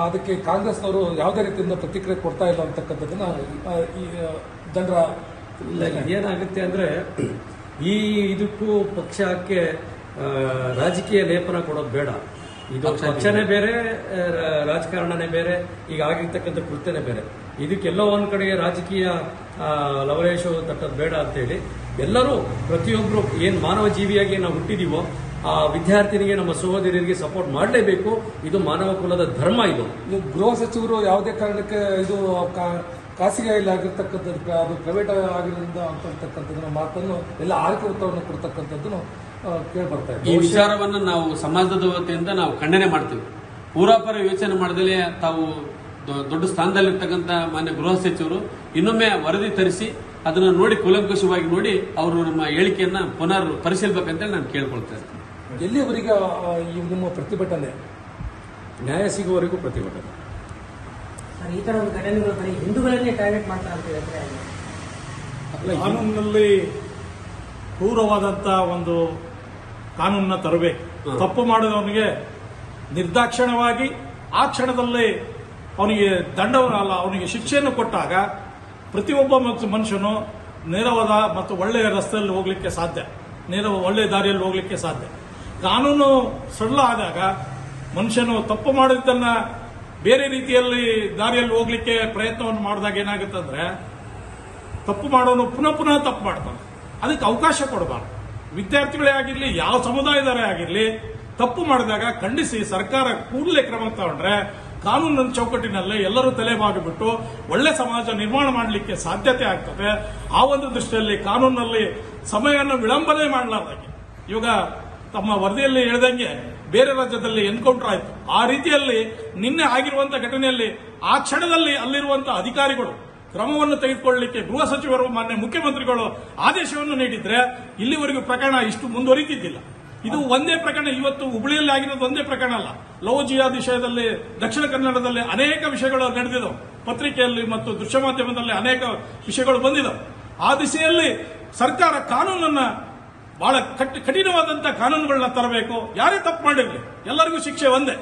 ಅದಕ್ಕೆ ಕಾಂಗ್ರೆಸ್ನವರು ಯಾವುದೇ ರೀತಿಯಿಂದ ಪ್ರತಿಕ್ರಿಯೆ ಕೊಡ್ತಾ ಇಲ್ಲ ಅಂತಕ್ಕಂಥದ್ದನ್ನ ಈ ಜನರ
ಏನಾಗುತ್ತೆ ಅಂದ್ರೆ ಇದಕ್ಕೂ ಪಕ್ಷಕ್ಕೆ ರಾಜಕೀಯ ಲೇಪನ ಕೊಡೋದು ಬೇಡ. ಇದು ಪಕ್ಷನೇ ಬೇರೆ, ರಾಜಕಾರಣನೇ ಬೇರೆ, ಈಗ ಆಗಿರ್ತಕ್ಕಂಥ ಕೃತ್ಯನೇ ಬೇರೆ. ಇದಕ್ಕೆಲ್ಲೋ ಒಂದ್ ಕಡೆಗೆ ರಾಜಕೀಯ ಲವಲೇಶ ತಟ್ಟೋದು ಬೇಡ ಅಂತೇಳಿ ಎಲ್ಲರೂ ಪ್ರತಿಯೊಬ್ರು ಏನ್ ಮಾನವ ಜೀವಿಯಾಗಿ ನಾವು ಹುಟ್ಟಿದೀವೋ ಆ ವಿದ್ಯಾರ್ಥಿನಿಗೆ, ನಮ್ಮ ಸಹೋದರಿಯರಿಗೆ ಸಪೋರ್ಟ್ ಮಾಡಲೇಬೇಕು. ಇದು ಮಾನವ ಕುಲದ ಧರ್ಮ. ಇದು
ಗೃಹ ಸಚಿವರು ಯಾವುದೇ ಕಾರಣಕ್ಕೆ ಇದು ಖಾಸಗಿಯಲ್ಲಿ ಆಗಿರ್ತಕ್ಕಂಥದ್ದು, ಅದು ಪ್ರೈವೇಟ್ ಆಗಿರೋದ್ರಿಂದ ಅಂತಕ್ಕಂಥದ್ದನ್ನ ಮಾತನ್ನು ಎಲ್ಲ ಆರ್ಥಿಕ ಉತ್ತರವನ್ನು ಕೊಡ್ತಕ್ಕಂಥದ್ದನ್ನು ಕೇಳ್ಬರ್ತಾ ಇದೆ.
ಈ ವಿಚಾರವನ್ನು ನಾವು ಸಮಾಜದ ವತಿಯಿಂದ ನಾವು ಖಂಡನೆ ಮಾಡ್ತೀವಿ. ಪೂರ್ವಾಪರ ಯೋಚನೆ ಮಾಡದಲೇ ತಾವು ದೊಡ್ಡ ಸ್ಥಾನದಲ್ಲಿರ್ತಕ್ಕಂಥ ಮಾನ್ಯ ಗೃಹ ಸಚಿವರು ಇನ್ನೊಮ್ಮೆ ವರದಿ ತರಿಸಿ ಅದನ್ನು ನೋಡಿ ಕೂಲಂಕುಷವಾಗಿ ನೋಡಿ ಅವರು ನಮ್ಮ ಹೇಳಿಕೆಯನ್ನ ಪುನರ್ ಪರಿಶೀಲಿಸಬೇಕಂತೇಳಿ ನಾನು ಕೇಳ್ಕೊಳ್ತಾ ಇದ್ದೀನಿ.
ಎಲ್ಲಿಯವರೆಗೆ ಈ ನಿಮ್ಮ ಪ್ರತಿಭಟನೆ
ನ್ಯಾಯ ಸಿಗುವವರೆಗೂ ಪ್ರತಿಭಟನೆ.
ಈ ತರ ಒಂದು ಘಟನೆಗಳು ಬರೀ ಹಿಂದೂಗಳನ್ನೇ ಟಾರ್ಗೆಟ್ ಮಾಡ್ತಾರೆ ಅಂತ ಹೇಳಿದ್ರೆ
ಕಾನೂನಿನಲ್ಲಿ ಕ್ರೂರವಾದಂತ ಒಂದು ಕಾನೂನನ್ನ ತರಬೇಕು. ತಪ್ಪು ಮಾಡಿದವನಿಗೆ ನಿರ್ದಾಕ್ಷಿಣ್ಯವಾಗಿ ಆ ಕ್ಷಣದಲ್ಲಿ ಅವನಿಗೆ ದಂಡವನ್ನಲ್ಲ, ಅವನಿಗೆ ಶಿಕ್ಷೆಯನ್ನು ಕೊಟ್ಟಾಗ ಪ್ರತಿಯೊಬ್ಬ ಮನುಷ್ಯನು ನೇರವಾದ ಮತ್ತು ಒಳ್ಳೆಯ ರಸ್ತೆಯಲ್ಲಿ ಹೋಗ್ಲಿಕ್ಕೆ ಸಾಧ್ಯ, ಒಳ್ಳೆಯ ದಾರಿಯಲ್ಲಿ ಹೋಗ್ಲಿಕ್ಕೆ ಸಾಧ್ಯ. ಕಾನೂನು ಸರಳ ಆದಾಗ ಮನುಷ್ಯನು ತಪ್ಪು ಮಾಡಿದ್ದನ್ನ ಬೇರೆ ರೀತಿಯಲ್ಲಿ ದಾರಿಯಲ್ಲಿ ಹೋಗ್ಲಿಕ್ಕೆ ಪ್ರಯತ್ನವನ್ನು ಮಾಡಿದಾಗ ಏನಾಗುತ್ತಂದ್ರೆ ತಪ್ಪು ಮಾಡೋನು ಪುನಃ ತಪ್ಪು ಮಾಡ್ತಾನೆ. ಅದಕ್ಕೆ ಅವಕಾಶ ಕೊಡಬಾರ್ದು. ವಿದ್ಯಾರ್ಥಿಗಳೇ ಆಗಿರ್ಲಿ, ಯಾವ ಸಮುದಾಯದವರೇ ಆಗಿರ್ಲಿ, ತಪ್ಪು ಮಾಡಿದಾಗ ಖಂಡಿಸಿ ಸರ್ಕಾರ ಕೂಡಲೇ ಕ್ರಮ ತಗೊಂಡ್ರೆ ಕಾನೂನಿನ ಚೌಕಟ್ಟಿನಲ್ಲೇ ಎಲ್ಲರೂ ತಲೆಬಾಗಿಬಿಟ್ಟು ಒಳ್ಳೆ ಸಮಾಜ ನಿರ್ಮಾಣ ಮಾಡಲಿಕ್ಕೆ ಸಾಧ್ಯತೆ ಆಗ್ತದೆ. ಆ ಒಂದು ದೃಷ್ಟಿಯಲ್ಲಿ ಕಾನೂನಿನಲ್ಲಿ ಸಮಯವನ್ನು ವಿಳಂಬನೆ ಮಾಡಲಾರ್ದಂಗೆ, ಇವಾಗ ತಮ್ಮ ವರದಿಯಲ್ಲಿ ಹೇಳಿದಂಗೆ ಬೇರೆ ರಾಜ್ಯದಲ್ಲಿ ಎನ್ಕೌಂಟರ್ ಆಯಿತು. ಆ ರೀತಿಯಲ್ಲಿ ನಿನ್ನೆ ಆಗಿರುವಂತಹ ಘಟನೆಯಲ್ಲಿ ಆ ಕ್ಷಣದಲ್ಲಿ ಅಲ್ಲಿರುವಂತಹ ಅಧಿಕಾರಿಗಳು ಕ್ರಮವನ್ನು ತೆಗೆದುಕೊಳ್ಳಲಿಕ್ಕೆ ಗೃಹ ಸಚಿವರು, ಮಾನ್ಯ ಮುಖ್ಯಮಂತ್ರಿಗಳು ಆದೇಶವನ್ನು ನೀಡಿದ್ರೆ ಇಲ್ಲಿವರೆಗೂ ಪ್ರಕರಣ ಇಷ್ಟು ಮುಂದುವರಿತಿದ್ದಿಲ್ಲ. ಇದು ಒಂದೇ ಪ್ರಕರಣ, ಇವತ್ತು ಹುಬ್ಬಳ್ಳಿಯಲ್ಲಿ ಆಗಿರೋದು ಒಂದೇ ಪ್ರಕರಣ ಅಲ್ಲ. ಲವ್ ಜಿಹಾದ್ ವಿಷಯದಲ್ಲಿ ದಕ್ಷಿಣ ಕನ್ನಡದಲ್ಲಿ ಅನೇಕ ವಿಷಯಗಳು ನಡೆದಿದ್ದವು. ಪತ್ರಿಕೆಯಲ್ಲಿ ಮತ್ತು ದೃಶ್ಯ ಮಾಧ್ಯಮದಲ್ಲಿ ಅನೇಕ ವಿಷಯಗಳು ಬಂದಿದ್ದವು. ಆ ದಿಸೆಯಲ್ಲಿ ಸರ್ಕಾರ ಕಾನೂನನ್ನ ಬಹಳ ಕಠಿಣವಾದಂತಹ ಕಾನೂನುಗಳನ್ನ ತರಬೇಕು. ಯಾರೇ ತಪ್ಪು ಮಾಡಿರಲಿ ಎಲ್ಲರಿಗೂ ಶಿಕ್ಷೆ ಒಂದೇ.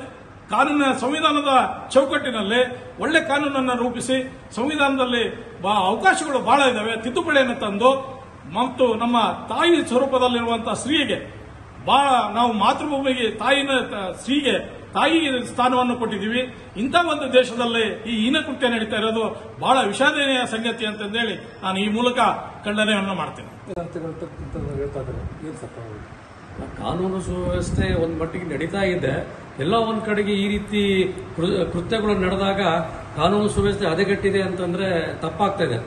ಕಾನೂನಿನ ಸಂವಿಧಾನದ ಚೌಕಟ್ಟಿನಲ್ಲಿ ಒಳ್ಳೆ ಕಾನೂನನ್ನು ರೂಪಿಸಿ ಸಂವಿಧಾನದಲ್ಲಿ ಅವಕಾಶಗಳು ಬಹಳ ಇದಾವೆ, ತಿದ್ದುಪಡಿಯನ್ನು ತಂದು ಮತ್ತು ನಮ್ಮ ತಾಯಿ ಸ್ವರೂಪದಲ್ಲಿರುವಂತಹ ಸ್ತ್ರೀಗೆ ಬಹಳ ನಾವು ಮಾತೃಭೂಮಿಗೆ ಸ್ತ್ರೀಗೆ ತಾಯಿ ಸ್ಥಾನವನ್ನು ಕೊಟ್ಟಿದ್ದೀವಿ. ಇಂಥ ಒಂದು ದೇಶದಲ್ಲಿ ಈ ಹೀನಕೃತ್ಯ ನಡೀತಾ ಇರೋದು ಬಹಳ ವಿಷಾದನೀಯ ಸಂಗತಿ ಅಂತಂದೇಳಿ ನಾನು ಈ ಮೂಲಕ ಖಂಡನೆಯನ್ನು ಮಾಡ್ತೇನೆ.
ಕಾನೂನು ಸುವ್ಯವಸ್ಥೆ ಒಂದ್ ಮಟ್ಟಿಗೆ ನಡೀತಾ ಇದೆ. ಎಲ್ಲ ಒಂದ್ ಕಡೆಗೆ ಈ ರೀತಿ ಕೃತ್ಯಗಳು ನಡೆದಾಗ ಕಾನೂನು ಸುವ್ಯವಸ್ಥೆ ಹದಗೆಟ್ಟಿದೆ ಅಂತಂದ್ರೆ ತಪ್ಪಾಗ್ತಾ ಇದೆ.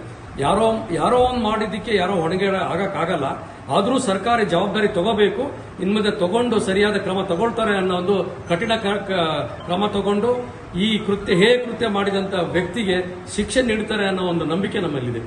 ಯಾರೋ ಒಂದು ಮಾಡಿದ್ದಕ್ಕೆ ಯಾರೋ ಹೊಣೆಗೆ ಆಗಕ್ಕಾಗಲ್ಲ. ಆದ್ರೂ ಸರ್ಕಾರ ಜವಾಬ್ದಾರಿ ತಗೋಬೇಕು. ಇನ್ಮೇಲೆ ತಗೊಂಡು ಸರಿಯಾದ ಕ್ರಮ ತಗೊಳ್ತಾರೆ ಅನ್ನೋ ಒಂದು ಕಠಿಣ ಕ್ರಮ ತಗೊಂಡು ಈ ಕೃತ್ಯ ಮಾಡಿದಂತ ವ್ಯಕ್ತಿಗೆ ಶಿಕ್ಷೆ ನೀಡುತ್ತಾರೆ ಅನ್ನೋ ಒಂದು ನಂಬಿಕೆ ನಮ್ಮಲ್ಲಿದೆ.